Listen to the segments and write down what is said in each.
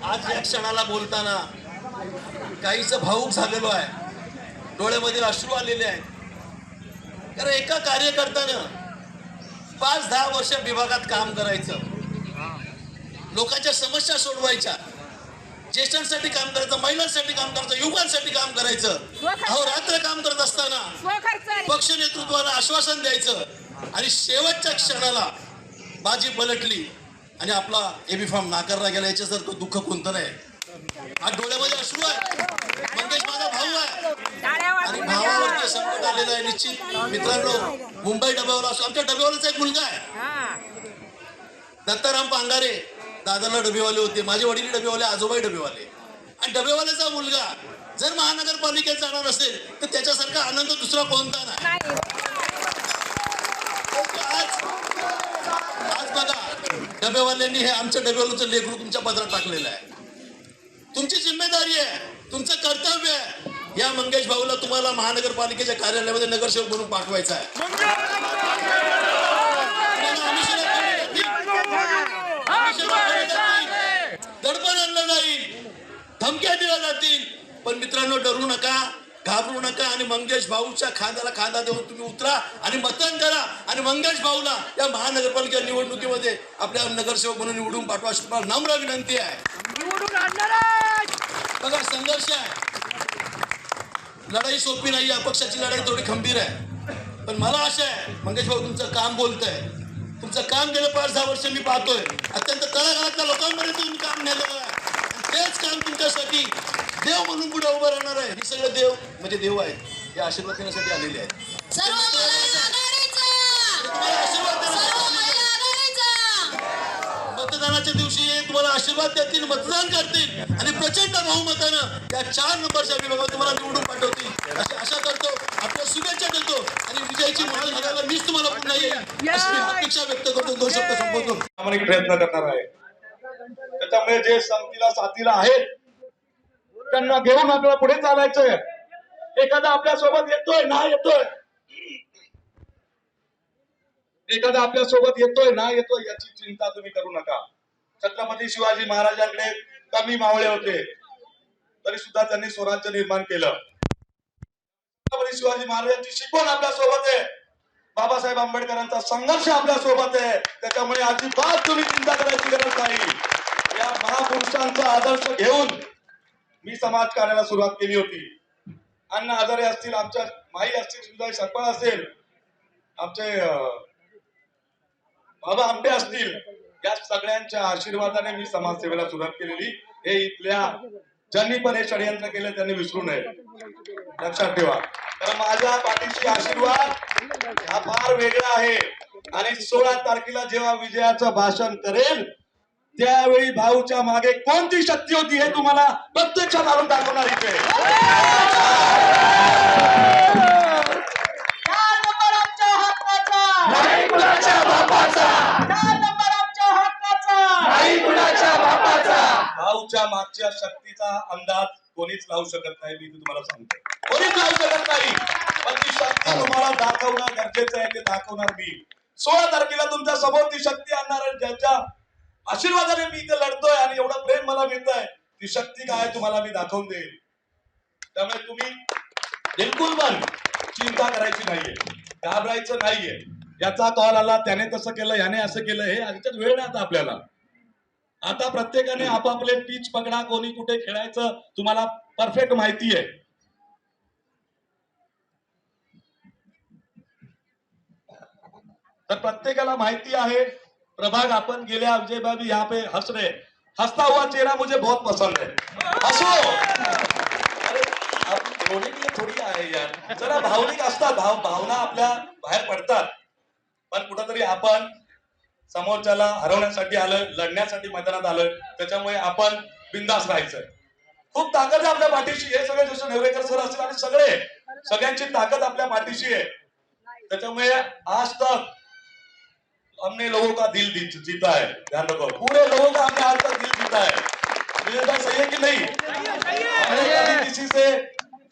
आज या क्षणाला बोलताना काहीच भावुक झालेलो आहे, डोळ्यामध्ये अश्रू आलेले आहेत. कारण एका कार्यकर्त्यानं 5-10 वर्ष विभागात काम करायचं, लोकांच्या समस्या सोडवायच्या, ज्येष्ठांसाठी काम करायचं, महिलांसाठी काम करायचं, युवकांसाठी काम करायचं, अहोरात्र काम करत असताना पक्ष नेतृत्वाला आश्वासन द्यायचं आणि शेवटच्या क्षणाला बाजी पलटली आणि आपला एबी फॉर्म नाकारला गेला. याच्यासारखं दुःख कोणतं नाही. आज डोळ्यामध्ये अश्रू आहे. मंगेश माझा भाऊ आहे आणि भावावरती संकट आलेलं आहे. निश्चित मित्रांनो, मुंबई डब्यावाला असो, आमच्या डब्यावाल्याचा एक मुलगा आहे दत्ताराम पांगारे, दादाला डबेवाले होते, माझे वडील डबेवाले, आजोबाई डबेवाले. आणि डबेवाल्याचा मुलगा जर महानगरपालिकेत जाणार असेल तर त्याच्यासारखा आनंद दुसरा कोणता नाही. आज बघा, डबेवाल्यांनी हे आमच्या डबेवाल्याचं लेकरू तुमच्या पदरात टाकलेलं आहे. तुमची जिम्मेदारी आहे, तुमचं कर्तव्य आहे. या मंगेश भाऊला तुम्हाला महानगरपालिकेच्या कार्यालयामध्ये नगरसेवक म्हणून पाठवायचा आहे. दडपण आणलं जाईल, धमक्या दिल्या जातील, पण मित्रांनो डरू नका, घाबरू नका आणि मंगेश भाऊच्या खांद्याला खांदा देऊन तुम्ही उतरा आणि मतदान करा आणि मंगेश भाऊला या महानगरपालिका निवडणुकीमध्ये आपल्या नगरसेवक म्हणून निवडून पाठवा अशी तुम्हाला नम्र विनंती आहे. बघा, संघर्ष आहे, लढाई सोपी नाही, अपक्षाची लढाई थोडी खंबीर आहे. पण मला आशा आहे मंगेश भाऊ तुमचं काम बोलतंय, तुमचं काम गेलं 5-10 वर्ष मी पाहतोय, अत्यंत तळागाळातल्या लोकांपर्यंत तुम्ही काम नेलेलं आहे. तेच काम तुमच्यासाठी देव म्हणून पुढे उभं राहणार आहे. हे सगळं देव म्हणजे देव आहेत, हे आशीर्वाद देण्यासाठी आलेले आहेत. मतदानाच्या दिवशी तुम्हाला आशीर्वाद देतील, मतदान करतील आणि प्रचंड बहुमतानं या 4 नंबरच्या विभागात तुम्हाला निवडून पाठवतील अशी आशा करतो. आपल्या शुभेच्छा देतो आणि विजयाची माळ घालायला मीच तुम्हाला पुन्हा येईल अशी अपेक्षा व्यक्त करतो. 2 शब्द संबोधतो. प्रामाणिक प्रयत्न करणार आहे. त्याच्यामुळे जे संगतीला साथीला आहेत त्यांना घेऊन आपल्याला पुढे चालायचंय. एखादा आपल्या सोबत येतोय ना येतोय, एखादा आपल्या सोबत येतोय ना येतोय याची चिंता तुम्ही करू नका. छत्रपती शिवाजी महाराजांकडे कमी मावळे होते तरी सुद्धा त्यांनी स्वराज्य निर्माण केलं. छत्रपती शिवाजी महाराजांची शिकवण आपल्या सोबत आहे, बाबासाहेब आंबेडकरांचा संघर्ष आपल्या सोबत आहे. त्याच्यामुळे अजिबात तुम्ही चिंता करायची गरज नाही. या महापुरुषांचा आदर्श घेऊन मी समाजकार्याला सुरुवात केली होती. अण्णा हजारे असतील, आमच्या माई असतील, सुधाई सकपाळ असेल, आमचे बाबा आंबे असतील, या सगळ्यांच्या आशीर्वादाने मी समाजसेवेला सुरुवात केलेली. हे इथल्या ज्यांनी पण हे षडयंत्र केले त्यांनी विसरू नये, लक्षात ठेवा. तर माझ्या पाठीशी आशीर्वाद हा फार वेगळा आहे. आणि 16 तारखेला जेव्हा विजयाचं भाषण करेल त्यावेळी भाऊच्या मागे कोणती शक्ती होती हे तुम्हाला प्रत्यक्षात आणून दाखवणार इथे. भाऊच्या मागच्या शक्तीचा अंदाज कोणीच लावू शकत नाही. मी तुम्हाला सांगतो, कोणीच लावू शकत नाही. पण ती शक्ती तुम्हाला दाखवणं गरजेचं आहे, ते दाखवणार मी. 16 तारखेला तुमच्या समोर ती शक्ती आणणार, ज्याच्या आशीर्वादाने मी इथे लढतोय आणि एवढं प्रेम तुम्हाला मिळतंय ती शक्ती काय तुम्हाला मी दाखवून देईल. त्यामुळे तुम्ही बिलकुल पण चिंता करायची नाहीये, घाबरायचं नाहीये. याचा कॉल आला, त्याने तसं केलं, याने असं केलं, हे याच्यात वेळ नाही आता आपल्याला. आता प्रत्येकाने आपापले पिच पकडा, कोणी कुठे खेळायचं तुम्हाला परफेक्ट माहिती आहे. तर प्रत्येकाला माहिती आहे प्रभाग अपन गेल्या विजय भाभी यहाँ पे हंस रहे, हंसता हुआ चेहरा मुझे बहुत पसंद है. हसो. अरे आप रोने के लिए थोडी आहे यार, जरा भावनिक असतात, भावना आपल्या बाहेर पडतात. पण कुठंतरी आपण समोरच्याला हरवण्यासाठी आलोय, लढण्यासाठी मैदानात आलोय, त्याच्यामुळे आपण बिंदास राहायचंय. खूप ताकद आहे आपल्या पाठीशी. हे सगळे जसं नेवरेकर सर असतील आणि सगळ्यांची ताकद आपल्या पाठीशी आहे. त्याच्यामुळे आज तक हमने लोगों का दिल जीता है. ध्यान रखो, पूरे लोगों का हमने आज तक दिल जीता है. मुझे बात सही है कि नहीं? हमने कभी किसी से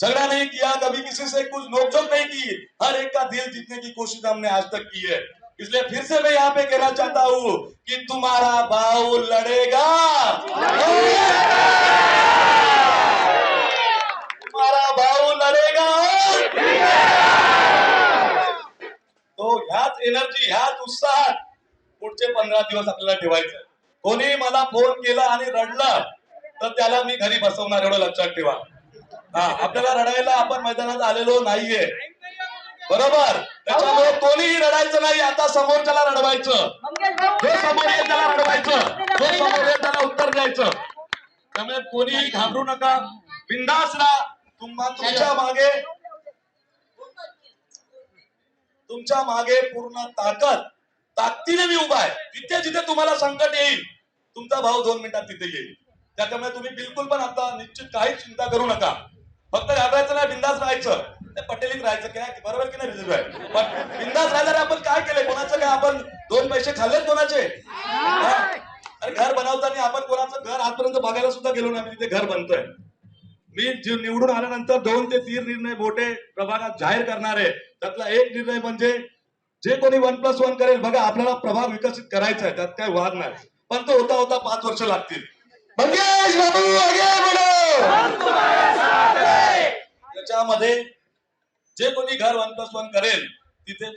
झगड़ा नहीं किया, कभी किसी से कुछ नोकझोंक नहीं की. हर एक का दिल जीतने की कोशिश हमने आज तक की है. इसलिए फिर से मैं यहाँ पे कहना चाहता हूँ कि तुम्हारा भाऊ लड़ेगा, तुम्हारा भाऊ लड़ेगा. तो ह्याच एनर्जी, ह्याच उत्साहात पुढचे 15 दिवस आपल्याला ठेवायचं. कोणी मला फोन केला आणि रडलं तर त्याला मी घरी बसवणार, एवढं लक्षात ठेवा. हा, आपल्याला रडायला आपण मैदानात आलेलो नाहीये, बरोबर. त्याच्यामुळे कोणीही रडायचं नाही. आता समोरच्याला रडवायचं, जो समोर येईल त्याला रडवायचं, जो समोर येईल त्याला उत्तर द्यायचं. त्यामुळे कोणीही घाबरू नका, बिंदास राहा. तुमच्या मागे पूर्ण ताकदीने मी उभा आहे. जिथे जिथे तुम्हाला संकट येईल तुमचा भाऊ 2 मिनिटात तिथे येईल. त्याच्यामुळे तुम्ही बिलकुल पण आता निश्चित काहीच चिंता करू नका. फक्त घाबरायचं नाही, बिंदास राहायचं. ते पटेलीत राहायचं काय, बरोबर की नाही रिझर्व आहे. पण बिंदास राहायला आपण काय केलंय, कोणाचं काय आपण 2 पैसे खाल्लेत कोणाचे? अरे घर बनवताना आपण कोणाचं घर आजपर्यंत बघायला सुद्धा गेलो नाही. तिथे घर बनतोय. मी निवडून आल्यानंतर 2 ते 3 निर्णय मोठे प्रभागात जाहीर करणार आहे. त्यातला एक निर्णय म्हणजे जे कोणी 1+1 करेल, बघा आपल्याला प्रभाग विकसित करायचा आहे, त्यात काही वाद नाही. पण तो होता होता 5 वर्ष लागतील. त्याच्यामध्ये जे कोणी घर 1+1 करेल तिथे